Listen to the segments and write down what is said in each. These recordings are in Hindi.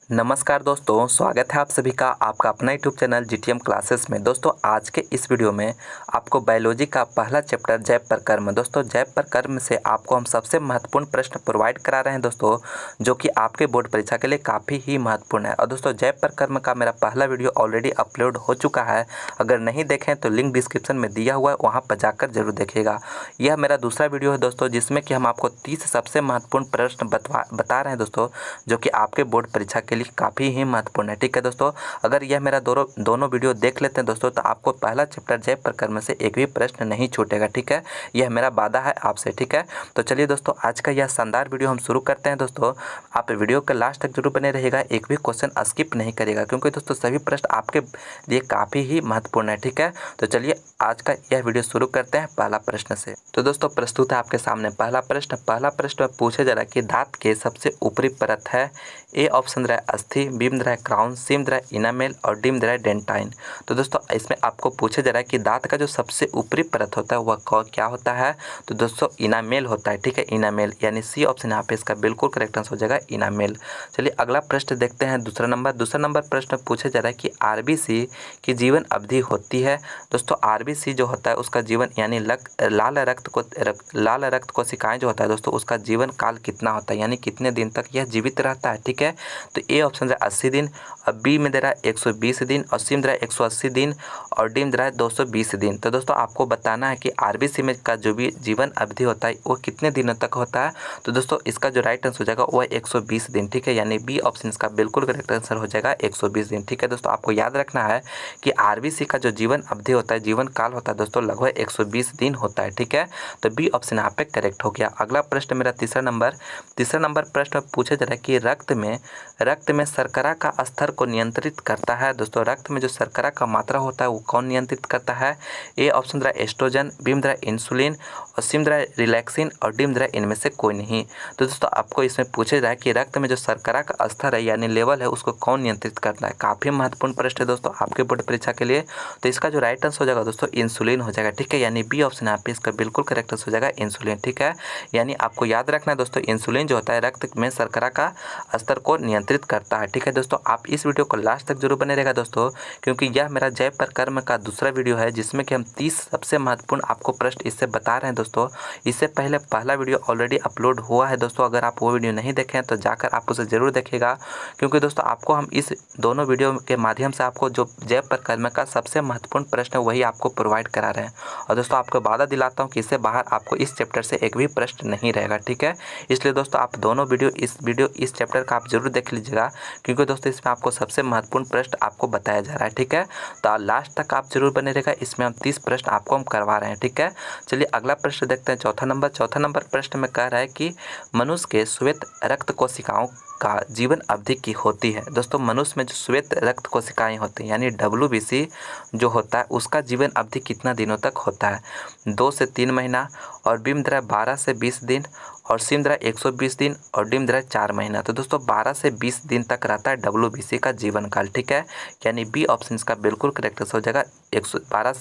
नमस्कार दोस्तों, स्वागत है आप सभी का आपका अपना यूट्यूब चैनल जीटीएम क्लासेस में। दोस्तों आज के इस वीडियो में आपको बायोलॉजी का पहला चैप्टर जैव प्रकर्म। दोस्तों जैव प्रकर्म से आपको हम सबसे महत्वपूर्ण प्रश्न प्रोवाइड करा रहे हैं दोस्तों, जो कि आपके बोर्ड परीक्षा के लिए काफ़ी ही महत्वपूर्ण है। और दोस्तों जैव प्रकर्म का मेरा पहला वीडियो ऑलरेडी अपलोड हो चुका है, अगर नहीं देखें तो लिंक डिस्क्रिप्शन में दिया हुआ है, वहाँ पर जाकर जरूर देखिएगा। यह मेरा दूसरा वीडियो है दोस्तों, जिसमें कि हम आपको 30 सबसे महत्वपूर्ण प्रश्न बता रहे हैं दोस्तों, जो कि आपके बोर्ड परीक्षा के लिए काफ़ी ही महत्वपूर्ण है। ठीक है दोस्तों, अगर यह मेरा दोनों वीडियो देख लेते हैं दोस्तों, तो आपको पहला चैप्टर जैव प्रकर्म से एक भी प्रश्न नहीं छूटेगा। ठीक है, यह मेरा वादा है आपसे। ठीक है, तो चलिए दोस्तों आज का यह शानदार वीडियो हम शुरू करते हैं। दोस्तों आप वीडियो के लास्ट तक जरूर बने रहिएगा, एक भी क्वेश्चन स्किप नहीं करिएगा, क्योंकि दोस्तों सभी प्रश्न आपके लिए काफ़ी ही महत्वपूर्ण है। ठीक है, तो चलिए आज का यह वीडियो शुरू करते हैं पहला प्रश्न से। तो दोस्तों प्रस्तुत है आपके सामने पहला प्रश्न पूछे जा रहा है कि दांत के सबसे ऊपरी परत है। ए ऑप्शन रहा है अस्थि, बी में रहा है क्राउन, सी में रहा है इनामेल और डी में रहा है डेंटाइन। तो दोस्तों इसमें आपको पूछा जा रहा है कि दांत का जो सबसे ऊपरी परत होता है वह क्या होता है। तो दोस्तों इनामेल होता है। ठीक है, इनामेल, यानी सी ऑप्शन यहाँ पे इसका बिल्कुल करेक्ट आंसर हो जाएगा इनामेल। चलिए अगला प्रश्न देखते हैं। दूसरा नंबर प्रश्न पूछा जा रहा है कि आरबीसी की जीवन अवधि होती है। दोस्तों आरबीसी जो होता है उसका जीवन यानी लाल रक्त कोशिकाएं जो होता है दोस्तों, उसका जीवन काल कितना होता है, यानी कितने दिन तक यह जीवित रहता है। ठीक है, तो ए ऑप्शन है 80 दिन, और बी में दे रहा है 120 दिन, और सी में दे रहा है 180 दिन, और डी में दे रहा है 220 दिन। तो दोस्तों आपको बताना है कि आरबीसी में का जो भी जीवन अवधि होता है वो कितने दिनों तक होता है। तो दोस्तों इसका जो राइट आंसर हो जाएगा वो है 120 दिन। ठीक है, यानी बी ऑप्शन इसका बिल्कुल करेक्ट आंसर हो जाएगा 120 दिन। ठीक है दोस्तों, आपको याद रखना है कि आरबीसी का जो जीवन अवधि होता है, जीवन काल होता है दोस्तों, लगभग 120 दिन होता है। ठीक है, तो बी ऑप्शन यहाँ पे करेक्ट हो गया। अगला प्रश्न मेरा तीसरा नंबर प्रश्न पूछा जा रहा है कि रक्त में शर्करा का स्तर को नियंत्रित करता है। दोस्तों रक्त में जो शर्करा का मात्रा होता है वो कौन नियंत्रित करता है। ए ऑप्शन रहा एस्ट्रोजन, बी में रहा इंसुलिन, और सी में रहा रिलैक्सिन, और डी में रहा इनमें से कोई नहीं। तो दोस्तों आपको इसमें पूछा जा रहा है कि रक्त में जो शर्करा का स्तर है यानी लेवल है उसको कौन नियंत्रित करता है। काफ़ी महत्वपूर्ण प्रश्न है दोस्तों आपके बोर्ड परीक्षा के लिए। तो इसका जो राइट आंसर हो जाएगा दोस्तों इंसुलिन हो जाएगा। ठीक है, यानी बी ऑप्शन यहाँ पे इसका बिल्कुल करेक्ट आंसर हो जाएगा इंसुलिन। ठीक है, यानी आपको याद रखना है दोस्तों इंसुलिन जो होता है रक्त में शर्करा का स्तर को नियंत्रित करता है। ठीक है दोस्तों, आप इस वीडियो को लास्ट तक जरूर बने रहेगा दोस्तों, क्योंकि यह मेरा जैव प्रकर्म का दूसरा वीडियो है, जिसमें कि हम 30 सबसे महत्वपूर्ण आपको प्रश्न इससे बता रहे हैं दोस्तों। इससे पहले पहला वीडियो ऑलरेडी अपलोड हुआ है दोस्तों, अगर आप वो वीडियो नहीं देखें तो जाकर आप उसे ज़रूर देखिएगा, क्योंकि दोस्तों आपको हम इस दोनों वीडियो के माध्यम से आपको जो जैव प्रकर्म का सबसे महत्वपूर्ण प्रश्न है वही आपको प्रोवाइड करा रहे हैं। और दोस्तों आपको वादा दिलाता हूँ कि इससे बाहर आपको इस चैप्टर से एक भी प्रश्न नहीं रहेगा। ठीक है, इसलिए दोस्तों आप दोनों वीडियो इस चैप्टर का आप जरूर देख लीजिएगा, क्योंकि दोस्तों इसमें आपको सबसे महत्वपूर्ण प्रश्न आपको बताया जा रहा है। ठीक है, तो लास्ट तक आप जरूर बने रहेगा, इसमें हम 30 प्रश्न आपको हम करवा रहे हैं। ठीक है, चलिए अगला प्रश्न देखते हैं। चौथा नंबर प्रश्न में कह रहा है कि मनुष्य के श्वेत रक्त कोशिकाओं का जीवन अवधि की होती है। दोस्तों मनुष्य में जो श्वेत रक्त कोशिकाएं होती हैं यानी WBC जो होता है उसका जीवन अवधि कितना दिनों तक होता है। 2 से 3 महीना, और बी में 12 से 20 दिन, और सी में 120 दिन, और डी में 4 महीना। तो दोस्तों 12 से 20 दिन तक रहता है WBC का जीवन काल। ठीक है, यानी बी ऑप्शन इसका बिल्कुल करेक्ट हो जाएगा 12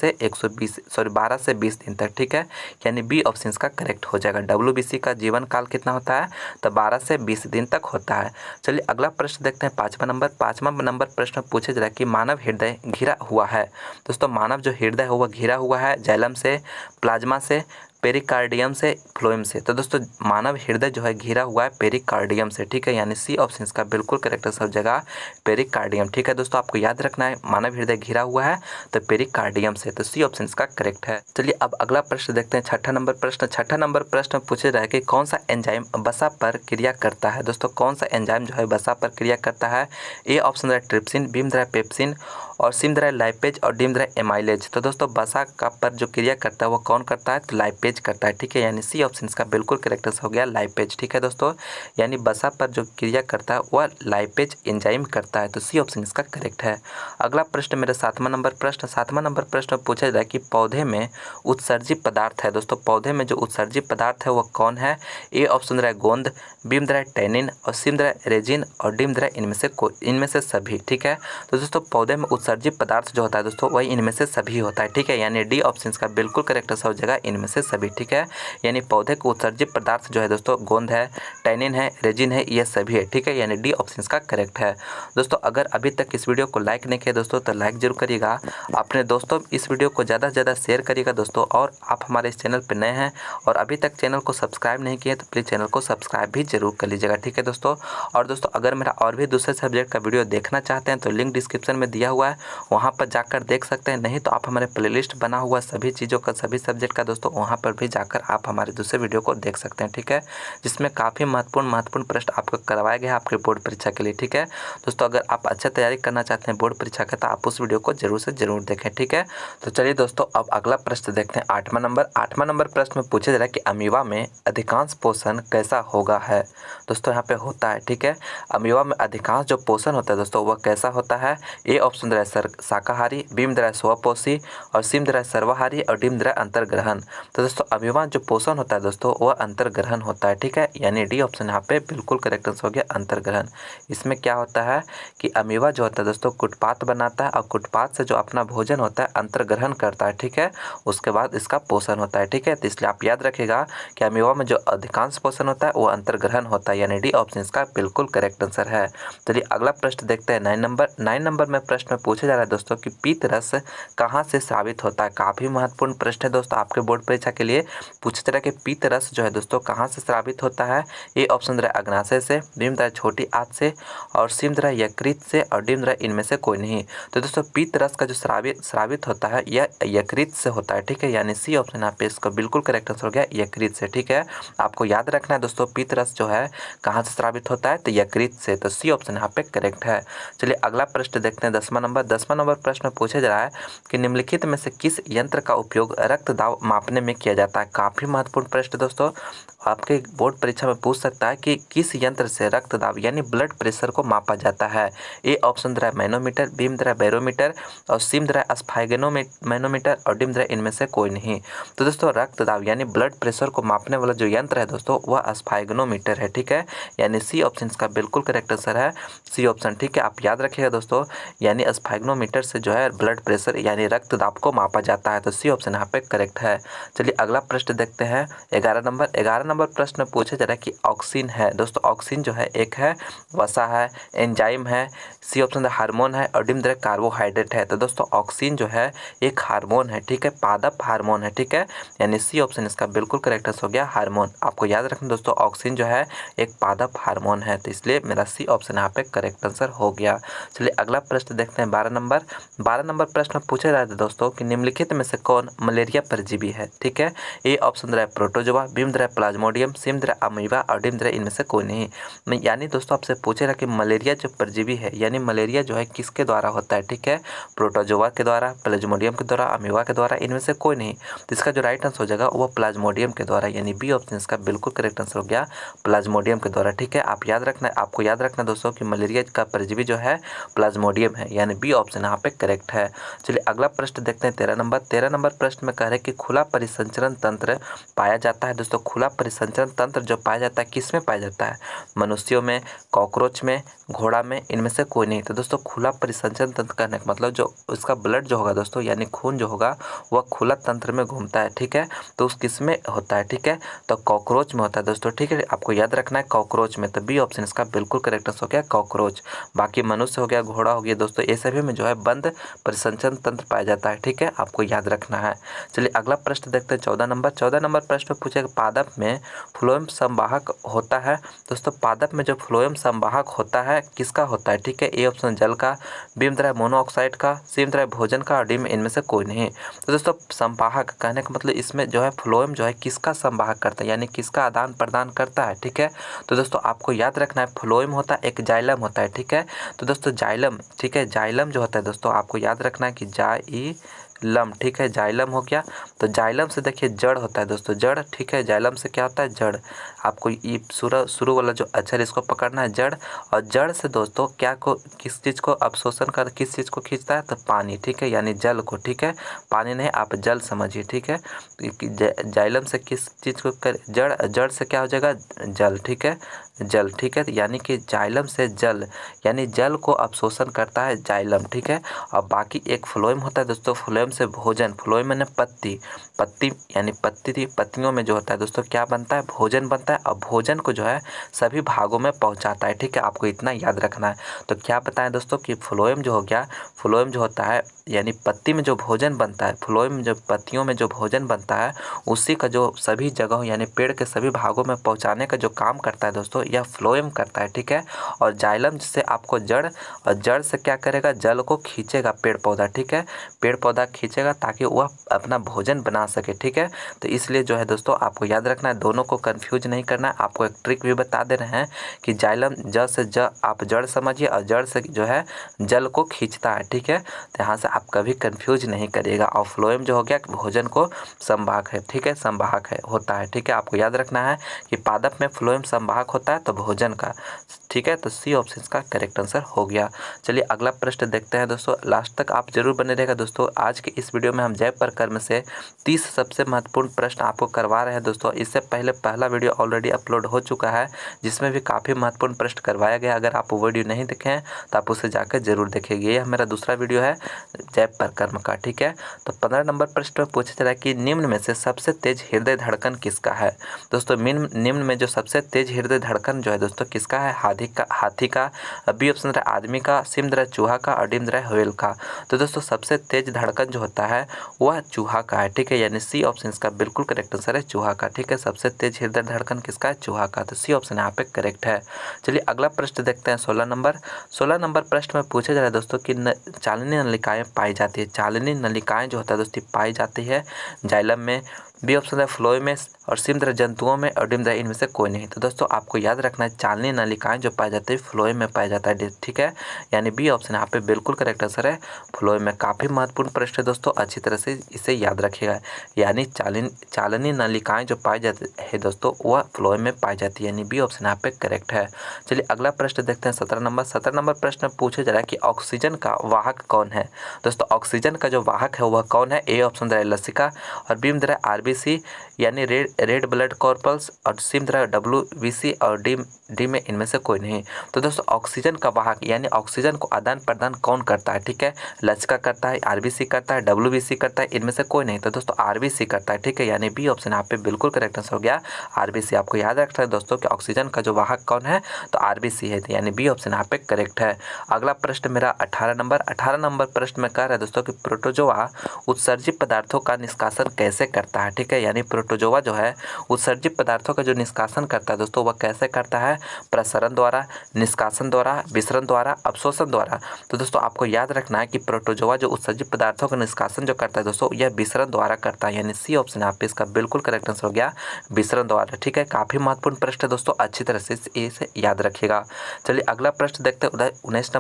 से 20 दिन तक। ठीक है, यानी बी ऑप्शन इसका करेक्ट हो जाएगा। WBC का जीवन काल कितना होता है, तो 12 से 20 दिन तक होता है। चलिए अगला प्रश्न देखते हैं। पाँचवा नंबर प्रश्न पूछा जा रहा है कि मानव हृदय घिरा हुआ है। दोस्तों मानव जो हृदय है वह घिरा हुआ है जाइलम से, प्लाज्मा से, पेरिकार्डियम से, फ्लोएम से। तो दोस्तों मानव हृदय जो है घिरा हुआ है पेरिकार्डियम से। ठीक है, यानी सी ऑप्शन इसका बिल्कुल करेक्ट आंसर हो जाएगा पेरिकार्डियम। ठीक है दोस्तों, आपको याद रखना है मानव हृदय घिरा हुआ है तो पेरिकार्डियम से, तो सी ऑप्शन इसका करेक्ट है। चलिए अब अगला प्रश्न देखते हैं। छठा नंबर प्रश्न पूछे रहा है कि कौन सा एंजाइम वसा पर क्रिया करता है। दोस्तों कौन सा एंजाइम जो है वसा पर क्रिया करता है। ए ऑप्शन रहा ट्रिप्सिन, बी में रहा पेप्सिन, और सी में रहा लाइपेज, और डी में रहा एमाइलेज। तो दोस्तों वसा का पर जो क्रिया करता है वो कौन करता है, तो लाइपेज करता है। ठीक है, यानी सी ऑप्शन इसका बिल्कुल करेक्ट हो गया लाइपेज। ठीक है दोस्तों, यानी वसा पर जो क्रिया करता है वह लाइपेज एंजाइम करता है, तो सी ऑप्शन इसका करेक्ट है। अगला प्रश्न मेरा सातवां नंबर प्रश्न पूछा जाए कि पौधे में उत्सर्जित पदार्थ है। दोस्तों पौधे में जो उत्सर्जित पदार्थ है वह कौन है। ए ऑप्शन रहा गोंद, बी में रहा टैनिन, और सी में रहा रेजिन, और डी में रहा इनमें से सभी। ठीक है, तो दोस्तों पौधे में उत्सर्जित उत्सर्जित पदार्थ जो होता है दोस्तों वही इनमें से सभी होता है, ठीक है। यानी डी ऑप्शन का बिल्कुल करेक्ट आंसर हो जाएगा इनमें से सभी, ठीक है। यानी पौधे को उत्सर्जित पदार्थ जो है दोस्तों गोंद है, टैनिन है, रेजिन है, ये सभी है, ठीक है। यानी डी ऑप्शन का करेक्ट है। दोस्तों अगर अभी तक इस वीडियो को लाइक नहीं किया दोस्तों तो लाइक जरूर करिएगा, अपने दोस्तों इस वीडियो को ज़्यादा से ज़्यादा शेयर करिएगा दोस्तों। और आप हमारे इस चैनल पर नए हैं और अभी तक चैनल को सब्सक्राइब नहीं किए तो प्लीज़ चैनल को सब्सक्राइब भी जरूर कर लीजिएगा, ठीक है दोस्तों। और दोस्तों अगर मेरा और भी दूसरे सब्जेक्ट का वीडियो देखना चाहते हैं तो लिंक डिस्क्रिप्शन में दिया हुआ है, वहाँ पर जाकर देख सकते हैं। नहीं तो आप हमारे प्लेलिस्ट बना हुआ सभी चीज़ों का, सभी सब्जेक्ट का दोस्तों, वहाँ पर भी जाकर आप हमारे दूसरे वीडियो को देख सकते हैं, ठीक है। जिसमें काफ़ी महत्वपूर्ण प्रश्न आपको करवाए गए हैं आपके बोर्ड परीक्षा के लिए, ठीक है दोस्तों। अगर आप अच्छा तैयारी करना चाहते हैं बोर्ड परीक्षा का तो आप उस वीडियो को जरूर से जरूर देखें, ठीक है। तो चलिए दोस्तों अब अगला प्रश्न देखते हैं। 8वां नंबर प्रश्न में पूछा जा रहा है कि अमीबा में अधिकांश पोषण कैसा होगा है। दोस्तों यहाँ पे होता है, ठीक है। अमीबा में अधिकांश जो पोषण होता है दोस्तों वह कैसा होता है। ए ऑप्शन दे रहा है शाकाहारी, बी में दे रहा है स्वपोषी, और सी में दे रहा है सर्वाहारी, और डी में दे रहा है अंतर्ग्रहण। तो दोस्तों अमीबा जो पोषण होता है दोस्तों वह अंतर्ग्रहण होता है, ठीक है। यानी डी ऑप्शन यहाँ पे बिल्कुल करेक्ट आंसर हो गया अंतर्ग्रहण। इसमें क्या होता है कि अमीबा जो होता है दोस्तों कुटपाथ बनाता है और कुटपाथ से जो अपना भोजन होता है अंतर्ग्रहण करता है, ठीक है। उसके बाद इसका पोषण होता है, ठीक है। तो इसलिए आप याद रखिएगा कि अमीबा में जो अधिकांश पोषण होता है वो अंतर्ग्रहण होता है, यानी डी ऑप्शन इसका बिल्कुल करेक्ट आंसर है। चलिए अगला प्रश्न देखते हैं। 9 नंबर में प्रश्न में पूछा जा रहा है दोस्तों कि पीत रस कहाँ से स्रावित होता है। काफ़ी महत्वपूर्ण प्रश्न है दोस्तों आपके बोर्ड परीक्षा के लिए। पूछा जा रहा है कि पीत रस जो है दोस्तों कहाँ से स्रावित होता है। ए ऑप्शन रहा अग्नाशय से, बी में छोटी आंत से, और सी में यकृत से, और डी में इनमें से कोई नहीं। तो दोस्तों पीत रस का जो स्रावित होता है यह यकृत से होता है, ठीक है। यानी सी ऑप्शन यहाँ पे इसका बिल्कुल करेक्ट आंसर हो गया यकृत से, ठीक है। आपको याद रखना है दोस्तों पीत रस जो है कहाँ से स्रावित होता है तो यकृत से, तो सी ऑप्शन यहाँ पे करेक्ट है। चलिए अगला प्रश्न देखते हैं। 10वां नंबर प्रश्न पूछा जा रहा है कि निम्नलिखित में से किस यंत्र का उपयोग रक्त दाब मापने में किया जाता है। काफ़ी महत्वपूर्ण प्रश्न दोस्तों, आपके बोर्ड परीक्षा में पूछ सकता है कि किस यंत्र से रक्त दाब यानी ब्लड प्रेशर को मापा जाता है। A option the manometer, B में दे बैरोमीटर, और सी में दे स्फाइगनोमीटर, और डी में दे इनमें से कोई नहीं। तो दोस्तों रक्त दाब यानी ब्लड प्रेशर को मापने वाला जो यंत्र है दोस्तों वह स्फाइगनोमीटर है, ठीक है। यानी सी ऑप्शन इसका बिल्कुल करेक्ट आंसर है सी ऑप्शन, ठीक है। आप याद रखिएगा दोस्तों, यानी स्फाइगनोमीटर से जो है ब्लड प्रेशर यानी रक्त दाब को मापा जाता है, तो सी ऑप्शन यहाँ पे करेक्ट है। चलिए अगला प्रश्न देखते हैं। 11 नंबर प्रश्न में पूछा जा रहा है कि ऑक्सीन है दोस्तों, ऑक्सीन जो है एक है वसा है, एंजाइम है, सी ऑप्शन हार्मोन है, और डी में कार्बोहाइड्रेट है। तो दोस्तों ऑक्सीन जो है एक हार्मोन है, ठीक है, पादप हार्मोन है, ठीक है। यानी सी ऑप्शन इसका बिल्कुल करेक्ट आंसर हो गया हार्मोन। आपको याद रखना दोस्तों ऑक्सीन जो है एक पादप हार्मोन है, तो इसलिए मेरा सी ऑप्शन यहाँ पे करेक्ट आंसर हो गया। चलिए अगला प्रश्न देखते हैं। 12 नंबर प्रश्न पूछा जा रहा है दोस्तों कि निम्नलिखित में से कौन मलेरिया परजीवी है, ठीक है। ए ऑप्शन दे रहा है प्रोटोजोआ, बी में दे रहा है प्लाज्मोडियम, सी में दे रहा है अमीबा, और डी में दे रहा है इनमें से कोई नहीं। यानी दोस्तों आपसे पूछे रहा कि मलेरिया जो परजीवी है यानी मलेरिया जो है किसके द्वारा होता है, ठीक है। प्रोटोजोआ के द्वारा, प्लाज्मोडियम के द्वारा, अमीबा के द्वारा, इनमें से कोई नहीं। तो इसका जो राइट आंसर हो जाएगा वो प्लाज्मोडियम के द्वारा, यानी बी ऑप्शन इसका बिल्कुल करेक्ट आंसर हो गया प्लाज्मोडियम के द्वारा, ठीक है। आपको याद रखना दोस्तों कि मलेरिया का परजीवी जो है प्लाज्मोडियम है, यानी बी ऑप्शन यहाँ पे करेक्ट है। चलिए अगला प्रश्न देखते हैं। 13 नंबर प्रश्न में कह रहे हैं कि खुला परिसंचरण तंत्र पाया जाता है दोस्तों। खुला परिसंचरण तंत्र जो पाया जाता है किस में पाया जाता है, मनुष्यों में, कॉकरोच में, घोड़ा में, इनमें से कोई नहीं। तो दोस्तों खुला परिसंचरण तंत्र कहने का मतलब जो उसका ब्लड जो होगा दोस्तों यानी खून जो होगा वह खुला तंत्र में घूमता है, ठीक है। तो उस किस में होता है, ठीक है, तो कॉकरोच में होता है दोस्तों, ठीक है। आपको याद रखना है कॉकरोच में, तो बी ऑप्शन इसका बिल्कुल करेक्ट आंसर हो गया कॉकरोच। बाकी मनुष्य हो गया, घोड़ा हो गया दोस्तों, ये सभी में जो है बंद परिसंचरण तंत्र पाया जाता है, ठीक है, आपको याद रखना है। चलिए अगला प्रश्न देखते हैं। 14 नंबर प्रश्न पूछेगा पादप में फ्लोएम संवाहक होता है दोस्तों। पादप में जो फ्लोएम संवाहक होता है किसका होता है, ठीक है। ए ऑप्शन जल का, बी में मोनोऑक्साइड का, सी में भोजन का, और डी में इनमें से कोई नहीं। तो दोस्तों संवाहक कहने का मतलब इसमें जो है फ्लोएम जो है किसका संवाहक करता है यानी किसका आदान प्रदान करता है, ठीक है। तो दोस्तों आपको याद रखना है फ्लोएम होता है एक जाइलम होता है, ठीक है। तो दोस्तों जाइलम, ठीक है, जाइलम जो होता है दोस्तों आपको याद रखना है कि जाइलम, ठीक है, जाइलम हो गया। तो जाइलम से देखिए जड़ होता है दोस्तों, जड़, ठीक है, जाइलम से क्या होता है, जड़। आपको ये शुरू वाला जो अक्षर इसको पकड़ना है, जड़। और जड़ से दोस्तों क्या को किस चीज़ को अवशोषण कर किस चीज़ को खींचता है, तो पानी, ठीक है, यानी जल को, ठीक है, पानी नहीं, आप जल समझिए, ठीक है। जाइलम से किस चीज़ को कर, जड़, जड़ से क्या हो जाएगा, जल, ठीक है, जल, ठीक है, यानी कि जाइलम से जल, यानी जल को अवशोषण करता है जाइलम, ठीक है। और बाकी एक फ्लोएम होता है दोस्तों, फ्लोएम से भोजन, फ्लोएम मैंने पत्ती, पत्ती यानी पत्ती थी, पत्तियों में जो होता है दोस्तों क्या बनता है, भोजन बनता है। और भोजन को जो है सभी भागों में पहुंचाता है, ठीक है, आपको इतना याद रखना है। तो क्या बताएं दोस्तों कि फ्लोएम जो हो गया, फ्लोएम जो होता है यानी पत्ती में जो भोजन बनता है, फ्लोएम जो पत्तियों में जो भोजन बनता है उसी का जो सभी जगहों यानी पेड़ के सभी भागों में पहुंचाने का जो काम करता है दोस्तों, यह फ्लोएम करता है, ठीक है। और जाइलम जिससे आपको जड़, और जड़ से क्या करेगा, जल को खींचेगा पेड़ पौधा, ठीक है, पेड़ पौधा खींचेगा ताकि वह अपना भोजन बना सके, ठीक है। तो इसलिए जो है दोस्तों आपको याद रखना है, दोनों को कंफ्यूज नहीं करना है। आपको एक ट्रिक भी बता दे रहे हैं कि जाइलम ज से ज आप जड़ समझिए, और जड़ से जो है जल को खींचता है, ठीक है। तो यहाँ से आप कभी कंफ्यूज नहीं करिएगा। और फ्लोएम जो हो गया भोजन को संवाहक है, ठीक है, संवाहक है होता है, ठीक है, आपको याद रखना है कि पादप में फ्लोएम संवाहक होता है तो भोजन का, ठीक है। तो सी ऑप्शन का करेक्ट आंसर हो गया। चलिए अगला प्रश्न देखते हैं दोस्तों, लास्ट तक आप जरूर बने रहेगा दोस्तों। आज के इस वीडियो में हम जैव प्रकरण से 30 सबसे महत्वपूर्ण प्रश्न आपको करवा रहे हैं दोस्तों। इससे पहले पहला वीडियो ऑलरेडी अपलोड हो चुका है जिसमें भी काफ़ी महत्वपूर्ण प्रश्न करवाया गया। अगर आप वो वीडियो नहीं देखे हैं तो आप उसे जाकर जरूर देखेंगे। ये मेरा दूसरा वीडियो है जैव प्रकरण का, ठीक है। तो 15 नंबर प्रश्न में पूछा जा रहा है कि निम्न में से सबसे तेज हृदय धड़कन किसका है दोस्तों। निम्न में जो सबसे तेज हृदय धड़कन जो है दोस्तों किसका है, हाथी का, बी ऑप्शन है आदमी का, सी है चूहा का, और डी है व्हेल का। तो दोस्तों सबसे तेज धड़कन जो होता है वह चूहा का है, ठीक है, यानी सी ऑप्शन इसका बिल्कुल करेक्ट आंसर है चूहा का, ठीक है। सबसे तेज हृदय धड़कन किसका है, चूहा का। तो सी ऑप्शन यहाँ पे करेक्ट है। चलिए अगला प्रश्न देखते हैं 16 नंबर प्रश्न में पूछा जा रहा है दोस्तों कि चालनी नलिकाएं पाई जाती है, चालनी नलिकाएं जो होता है दोस्तों पाई जाती है जाइलम में, बी ऑप्शन है फ्लोएम में, और सी जंतुओं में, और डी इनमें से कोई नहीं। तो दोस्तों आपको याद रखना है चालनी नलिकाएं जो पाई जाती है फ्लोएम में पाया जाता है, ठीक है, यानी बी ऑप्शन यहाँ पे बिल्कुल करेक्ट आंसर है फ्लोएम में। काफ़ी महत्वपूर्ण प्रश्न है दोस्तों, अच्छी तरह से इसे याद रखिएगा, यानी चालनी नलिकाएं जो पाई जाती है दोस्तों वह फ्लोएम में पाई जाती है, यानी बी ऑप्शन यहाँ पे करेक्ट है। चलिए अगला प्रश्न देखते हैं 17 नंबर प्रश्न पूछा जा रहा है कि ऑक्सीजन का वाहक कौन है दोस्तों। ऑक्सीजन का जो वाहक है वह कौन है, ए ऑप्शन है लसिका, और बी में आरबीसी यानी रेड ब्लड कॉर्पल्स, और सी में डब्ल्यूबीसी, और डी में इनमें से कोई नहीं। तो दोस्तों ऑक्सीजन का वाहक यानी ऑक्सीजन को आदान प्रदान कौन करता है, ठीक है, लसिका करता है, आरबीसी करता है, डब्ल्यूबीसी करता है, इनमें से कोई नहीं। तो दोस्तों आरबीसी करता है, ठीक है, यानी बी ऑप्शन यहाँ पे बिल्कुल करेक्ट आंसर हो गया आरबीसी। आपको याद रखना है दोस्तों कि ऑक्सीजन का जो वाहक कौन है, तो आरबीसी है, यानी बी ऑप्शन यहाँ पे करेक्ट है। अगला प्रश्न मेरा 18 नंबर प्रश्न में कह रहा है दोस्तों कि प्रोटोजोआ उत्सर्जित पदार्थों का निष्कासन कैसे करता है, ठीक है, यानी प्रोटोजोआ जो है उत्सर्जित पदार्थों का जो निष्कासन करता है दोस्तों वह कैसे करता है, प्रसरण द्वारा, निष्कासन द्वारा, विसरण द्वारा, अवशोषण द्वारा। तो दोस्तों आपको याद रखना है कि प्रोटोजोआ जो उत्सर्जित पदार्थों का निष्कासन जो करता है दोस्तों यह विसरण द्वारा करता है, यानी सी ऑप्शन यहाँ पे इसका बिल्कुल करेक्ट आंसर हो गया विसरण द्वारा, ठीक है। काफी महत्वपूर्ण प्रश्न है दोस्तों, अच्छी तरह से इसे याद रखिएगा। चलिए अगला प्रश्न देखते हैं 19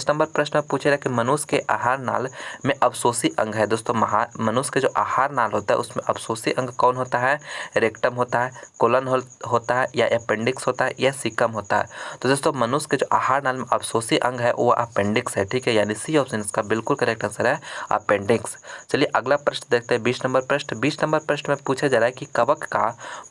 नंबर प्रश्न में पूछे रहा कि मनुष्य के आहार नाल में अवशोषी अंग है दोस्तों। मनुष्य के जो आहार नाल होता है उसमें अवशोषी अंग कौन होता है, रेक्टम होता है, कोलन होता है, या अपेंडिक्स होता है, या सीकम होता है। तो दोस्तों मनुष्य के जो आहार नाल में अवशोषी अंग है वो अपेंडिक्स है, ठीक है, यानी सी ऑप्शन इसका बिल्कुल करेक्ट आंसर है अपेंडिक्स। चलिए अगला प्रश्न देखते हैं 20 नंबर प्रश्न में पूछा जा रहा है कि कवक का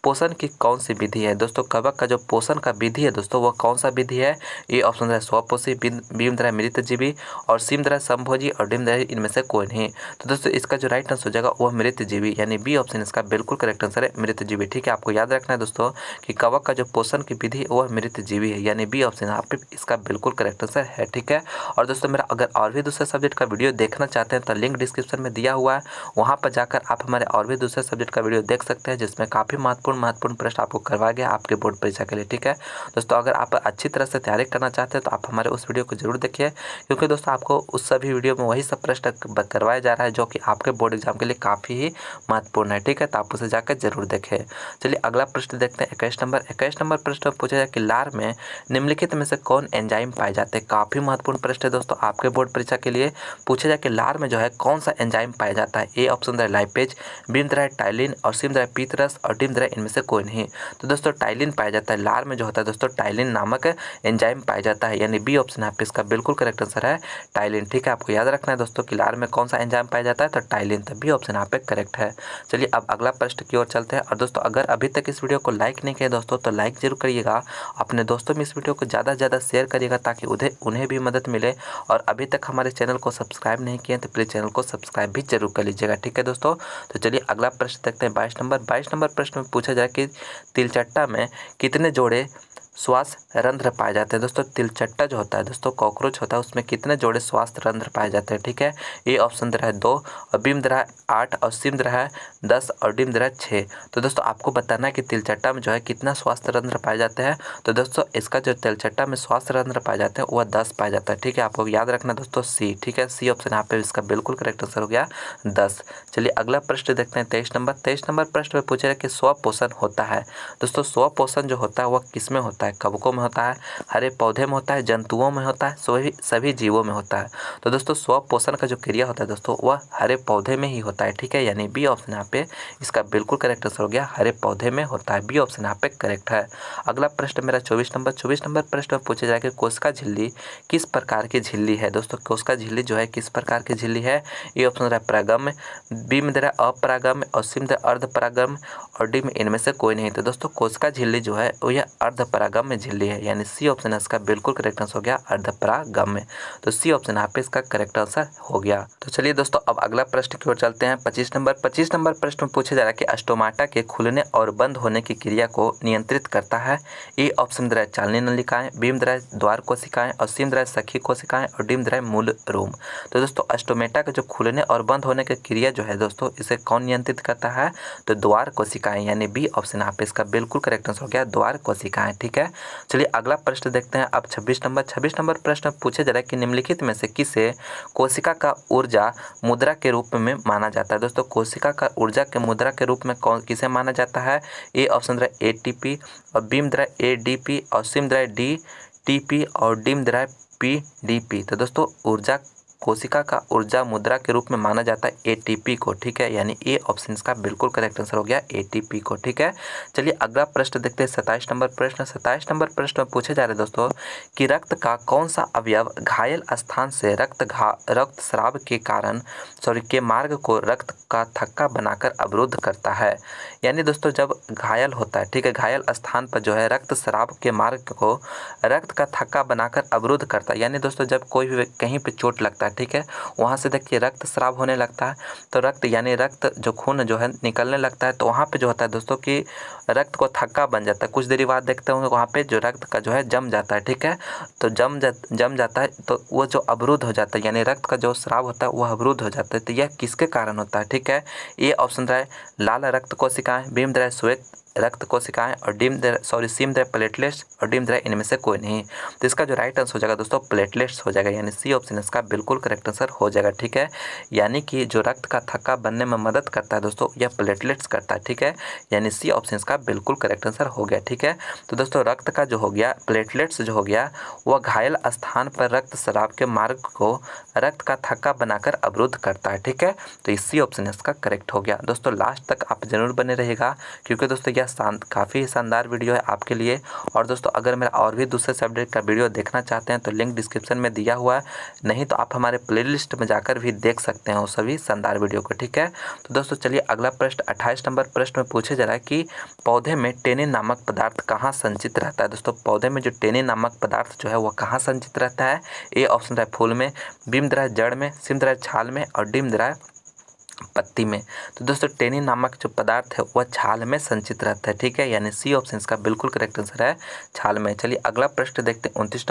पोषण की कौन सी विधि है दोस्तों। कवक का जो पोषण का विधि है दोस्तों वो कौन सा विधि है, ए ऑप्शन है स्वपोषी, बी में मृतजीवी, और सी में संभोजी, और डी में इनमें से कोई नहीं। तो दोस्तों इसका जो राइट आंसर हो जाएगा वह मृतजीवी, यानी बी ऑप्शन इसका बिल्कुल करेक्ट आंसर है मृतजीवी, ठीक है। आपको याद रखना है दोस्तों कि कवक का जो पोषण की विधि है वह मृतजीवी है, यानी बी ऑप्शन यहाँ पे इसका बिल्कुल करेक्ट आंसर है, ठीक है। और दोस्तों मेरा अगर और भी दूसरे सब्जेक्ट का वीडियो देखना चाहते हैं तो लिंक डिस्क्रिप्शन में दिया हुआ है, वहाँ पर जाकर आप हमारे और भी दूसरे सब्जेक्ट का वीडियो देख सकते हैं जिसमें काफ़ी महत्वपूर्ण प्रश्न आपको करवाया गया आपके बोर्ड परीक्षा के लिए, ठीक है। दोस्तों अगर आप अच्छी तरह से तैयारी करना चाहते हैं तो आप हमारे उस वीडियो को जरूर देखिए, क्योंकि दोस्तों आपको उस सभी वीडियो में वही सब प्रश्न करवाया जा रहा है जो कि आपके बोर्ड एग्जाम के लिए काफ़ी ही महत्वपूर्ण है, ठीक है। ठीक है, तो आप उसे जाकर जरूर देखें। चलिए अगला प्रश्न देखते हैं 21 नंबर प्रश्न पूछा जाए कि लार में निम्नलिखित में से कौन एंजाइम पाए जाते हैं। काफ़ी महत्वपूर्ण प्रश्न है दोस्तों, आपके बोर्ड परीक्षा के लिए पूछा जाए कि लार में जो है कौन सा एंजाइम पाया जाता है। ए ऑप्शन है लाइपेज, बी में है टाइलिन और सी में है पीतरस और डी में इनमें से कोई नहीं। तो दोस्तों टाइलिन पाया जाता है, लार में जो होता है दोस्तों टाइलिन नामक एंजाइम पाया जाता है, यानी बी ऑप्शन है इसका बिल्कुल करेक्ट आंसर है टाइलिन। ठीक है, आपको याद रखना है दोस्तों कि लार में कौन सा एंजाइम पाया जाता है, तो टाइलिन, तो बी ऑप्शन यहाँ पे करेक्ट है। चलिए अब अगला प्रश्न की ओर चलते हैं। और दोस्तों अगर अभी तक इस वीडियो को लाइक नहीं किया दोस्तों तो लाइक जरूर करिएगा, अपने दोस्तों में इस वीडियो को ज़्यादा से ज़्यादा शेयर करिएगा ताकि उन्हें भी मदद मिले। और अभी तक हमारे चैनल को सब्सक्राइब नहीं किए तो प्लीज़ चैनल को सब्सक्राइब भी जरूर कर लीजिएगा। ठीक है दोस्तों, तो चलिए अगला प्रश्न देखते हैं 22 नंबर प्रश्न में पूछा जाए कि तिलचट्टा में कितने जोड़े श्वास रंध्र पाए जाते हैं। दोस्तों तिलचट्टा जो होता है दोस्तों कॉकरोच होता है, उसमें कितने जोड़े श्वास रंध्र पाए जाते हैं। ठीक है, ए ऑप्शन दे रहा है 2 और बी में दे रहा है 8 और सी में दे रहा है 10 और डी में दे रहा है 6। तो दोस्तों आपको बताना है कि तिलचट्टा में जो है कितना श्वास रंध्र पाए जाते हैं। तो दोस्तों इसका जो तिलचट्टा में श्वास रंध्र पाए जाते हैं वह 10 पाए जाता है। ठीक है, आपको याद रखना दोस्तों सी। ठीक है, सी ऑप्शन यहाँ पे इसका बिल्कुल करेक्ट आंसर हो गया 10। चलिए अगला प्रश्न देखते हैं 23 नंबर प्रश्न में पूछा है कि स्वपोषण होता है। दोस्तों स्वपोषण जो होता है वह किस में होता है, कवकों में होता है, हरे पौधे में होता है, जंतुओं में होता है, सभी जीवों में होता है। तो दोस्तों स्वपोषण का जो क्रिया होता है दोस्तों वह हरे पौधे में ही होता है। ठीक है, यानी बी ऑप्शन यहाँ पे इसका बिल्कुल करेक्ट आंसर हो गया हरे पौधे में होता है, बी ऑप्शन यहाँ पे करेक्ट है। अगला प्रश्न मेरा 24 नंबर प्रश्न में पूछा जाएगा कोशिका झिल्ली किस प्रकार की झिल्ली है। दोस्तों कोशिका झिल्ली जो है किस प्रकार की झिल्ली है। ए ऑप्शन रहा परागम्य, बी में दे रहा अपरागम्य और सी में अर्धपरागम्य और डी में इनमें से कोई नहीं। तो दोस्तों कोशिका झिल्ली जो है वो यह अर्धपरागम्य झिल्ली है, यानी सी ऑप्शन इसका बिल्कुल करेक्ट आंसर हो गया अर्धपरागम्य। तो सी ऑप्शन यहाँ पे इसका करेक्ट आंसर हो गया। तो चलिए दोस्तों अब अगला प्रश्न की ओर चलते हैं 25 नंबर प्रश्न में पूछा जा रहा है कि स्टोमाटा के खुलने और बंद होने की क्रिया को नियंत्रित करता है। ए ऑप्शन दे चालनी नलिकाएं, बी में दे द्वार कोशिकाएं और सी में दे सखी कोशिकाएं और डी में दे मूल रोम। तो दोस्तों स्टोमेटा के जो खुलने और बंद होने की क्रिया जो है दोस्तों इसे कौन नियंत्रित करता है, तो द्वार कोशिकाएं, यानी बी ऑप्शन यहाँ पे इसका बिल्कुल करेक्ट आंसर हो गया द्वार कोशिकाएं। ठीक है, चलिए अगला प्रश्न देखते हैं अब 26 नंबर प्रश्न पूछे जा रहा है कि निम्नलिखित में से किसे कोशिका का ऊर्जा मुद्रा के रूप में माना जाता है। दोस्तों कोशिका का ऊर्जा के मुद्रा के रूप में कौन किसे माना जाता है। ए ऑप्शन रहा ATP और बी में रहा ADP और सी में रहा DTP और डी में रहा PDP। तो दोस्तों ऊर्जा कोशिका का ऊर्जा मुद्रा के रूप में माना जाता है ATP को। ठीक है, यानी ए ऑप्शन का बिल्कुल करेक्ट आंसर हो गया ATP को। ठीक है, चलिए अगला प्रश्न देखते हैं 27 नंबर प्रश्न में पूछे जा रहे हैं दोस्तों कि रक्त का कौन सा अवयव घायल स्थान से रक्त स्राव के कारण के मार्ग को रक्त का थक्का बनाकर अवरुद्ध करता है। यानी दोस्तों जब घायल होता है, ठीक है, घायल स्थान पर जो है रक्त स्राव के मार्ग को रक्त का थक्का बनाकर अवरुद्ध करता है। यानी दोस्तों जब कोई भी कहीं पे चोट लगता है, ठीक है, वहाँ से देखिए रक्त स्राव होने लगता है, तो रक्त यानी रक्त जो खून जो है निकलने लगता है, तो वहाँ पे जो होता है दोस्तों कि रक्त को थक्का बन जाता है। कुछ देरी बाद देखते होंगे वहाँ पे जो रक्त का जो है जम जाता है। ठीक है, तो जम जाता है तो वो जो अवरुद्ध हो जाता है, यानी रक्त का जो स्राव होता है वह अवरुद्ध हो जाता है। तो यह किसके कारण होता है। ठीक है, ये ऑप्शन रहा है लाल रक्त कोशिकाएं, बी में रहा है श्वेत रक्त कोशिकाएं और सी में प्लेटलेट्स और डी में इनमें से कोई नहीं। तो इसका जो राइट आंसर हो जाएगा दोस्तों प्लेटलेट्स हो जाएगा, यानी सी ऑप्शन इसका बिल्कुल करेक्ट आंसर हो जाएगा। ठीक है, यानी कि जो रक्त का थक्का बनने में मदद करता है दोस्तों यह प्लेटलेट्स करता है। ठीक है, यानी सी ऑप्शन इसका बिल्कुल करेक्ट आंसर हो गया। ठीक है, तो दोस्तों रक्त का जो हो गया प्लेटलेट्स जो हो गया वह घायल स्थान पर रक्त स्राव के मार्ग को रक्त का थक्का बनाकर अवरुद्ध करता है। ठीक है, तो इसी ऑप्शन इसका करेक्ट हो गया। दोस्तों लास्ट तक आप जरूर बने रहिएगा क्योंकि दोस्तों यह काफ़ी शानदार वीडियो है आपके लिए। और दोस्तों अगर मेरा और भी दूसरे सब्जेक्ट का वीडियो देखना चाहते हैं तो लिंक डिस्क्रिप्शन में दिया हुआ है, नहीं तो आप हमारे प्लेलिस्ट में जाकर भी देख सकते हैं वो सभी शानदार वीडियो को। ठीक है, तो दोस्तों चलिए अगला प्रश्न 28 नंबर प्रश्न में पूछे जा रहा है कि पौधे में टेनिन नामक पदार्थ कहाँ संचित रहता है। दोस्तों पौधे में जो टेनिन नामक पदार्थ जो है वह कहाँ संचित रहता है। ए ऑप्शन रहा है फूल में, बी में रहा है जड़ में, सी में रहा है छाल में और डी में रहा है पत्ती में। तो दोस्तों टेनिन नामक जो पदार्थ है वह छाल में संचित रहता है। ठीक है, यानी सी ऑप्शन इसका बिल्कुल करेक्ट आंसर है छाल में। चलिए अगला प्रश्न देखते हैं 29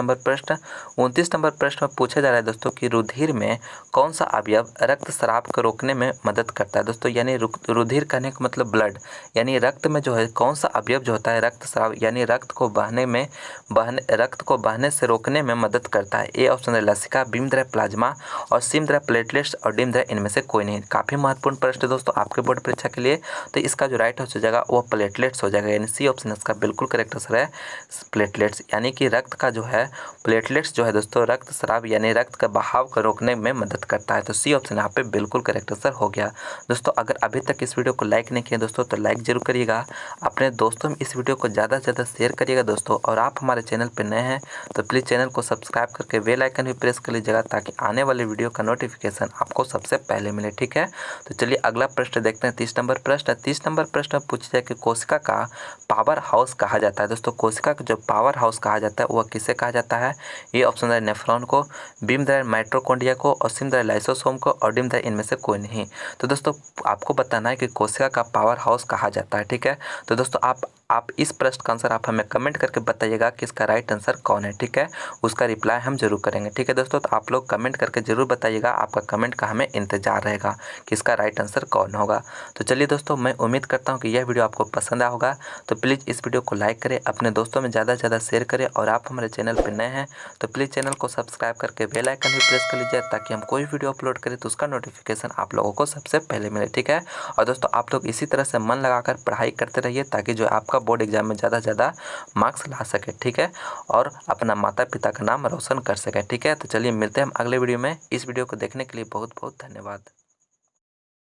नंबर प्रश्न में पूछा जा रहा है दोस्तों कि रुधिर में कौन सा अवयव रक्त स्राव को रोकने में मदद करता है। दोस्तों यानी रुधिर कहने का मतलब ब्लड, यानी रक्त में जो है कौन सा अवयव जो होता है रक्त स्राव यानी रक्त को बहने से रोकने में मदद करता है। ए ऑप्शन है लसिका, बी में प्लाज्मा और सी में प्लेटलेट्स और डी में इनमें से कोई नहीं। काफ़ी काफ़ी महत्वपूर्ण प्रश्न है दोस्तों आपके बोर्ड परीक्षा के लिए। तो इसका जो राइट आंसर हो जाएगा वो प्लेटलेट्स हो जाएगा, यानी सी ऑप्शन इसका बिल्कुल करेक्ट आंसर है प्लेटलेट्स, यानी कि रक्त का जो है प्लेटलेट्स जो है दोस्तों रक्त स्राव यानी रक्त का बहाव को रोकने में मदद करता है। तो सी ऑप्शन यहाँ पे बिल्कुल करेक्ट आंसर हो गया। दोस्तों अगर अभी तक इस वीडियो को लाइक नहीं किया दोस्तों तो लाइक जरूर करिएगा, अपने दोस्तों में इस वीडियो को ज़्यादा से ज़्यादा शेयर करिएगा दोस्तों। और आप हमारे चैनल पर नए हैं तो प्लीज़ चैनल को सब्सक्राइब करके बेल आइकन भी प्रेस कर लीजिएगा ताकि आने वाले वीडियो का नोटिफिकेशन आपको सबसे पहले मिले, ठीक है। तो चलिए अगला प्रश्न देखते हैं, 30 नंबर प्रश्न। 30 नंबर प्रश्न पूछा जाए कि कोशिका का पावर हाउस कहा जाता है। दोस्तों कोशिका का जो पावर हाउस कहा जाता है वह किसे कहा जाता है। ये ऑप्शन है नेफ्रॉन को, बी में दे माइटोकॉन्ड्रिया को, और सी में दे लाइसोसोम को, और डी में दे इनमें से कोई नहीं। तो दोस्तों आपको बताना है कि कोशिका का पावर हाउस कहा जाता है, ठीक है। तो दोस्तों आप इस प्रश्न का आंसर आप हमें कमेंट करके बताइएगा कि इसका राइट आंसर कौन है, ठीक है। उसका रिप्लाई हम जरूर करेंगे, ठीक है दोस्तों। तो आप लोग कमेंट करके जरूर बताइएगा, आपका कमेंट का हमें इंतजार रहेगा कि इसका राइट आंसर कौन होगा। तो चलिए दोस्तों मैं उम्मीद करता हूँ कि यह वीडियो आपको पसंद आया होगा। तो प्लीज़ इस वीडियो को लाइक करें, अपने दोस्तों में ज़्यादा से ज़्यादा शेयर करें, और आप हमारे चैनल पर नए हैं तो प्लीज़ चैनल को सब्सक्राइब करके बेल आइकन भी प्रेस कर लीजिए ताकि हम कोई वीडियो अपलोड करें तो उसका नोटिफिकेशन आप लोगों को सबसे पहले मिले, ठीक है। और दोस्तों आप लोग इसी तरह से मन लगाकर पढ़ाई करते रहिए ताकि जो आपका बोर्ड एग्जाम में ज़्यादा से ज़्यादा मार्क्स ला सके, ठीक है, और अपना माता पिता का नाम रोशन कर सके, ठीक है। तो चलिए मिलते हैं हम अगले वीडियो में। इस वीडियो को देखने के लिए बहुत बहुत धन्यवाद।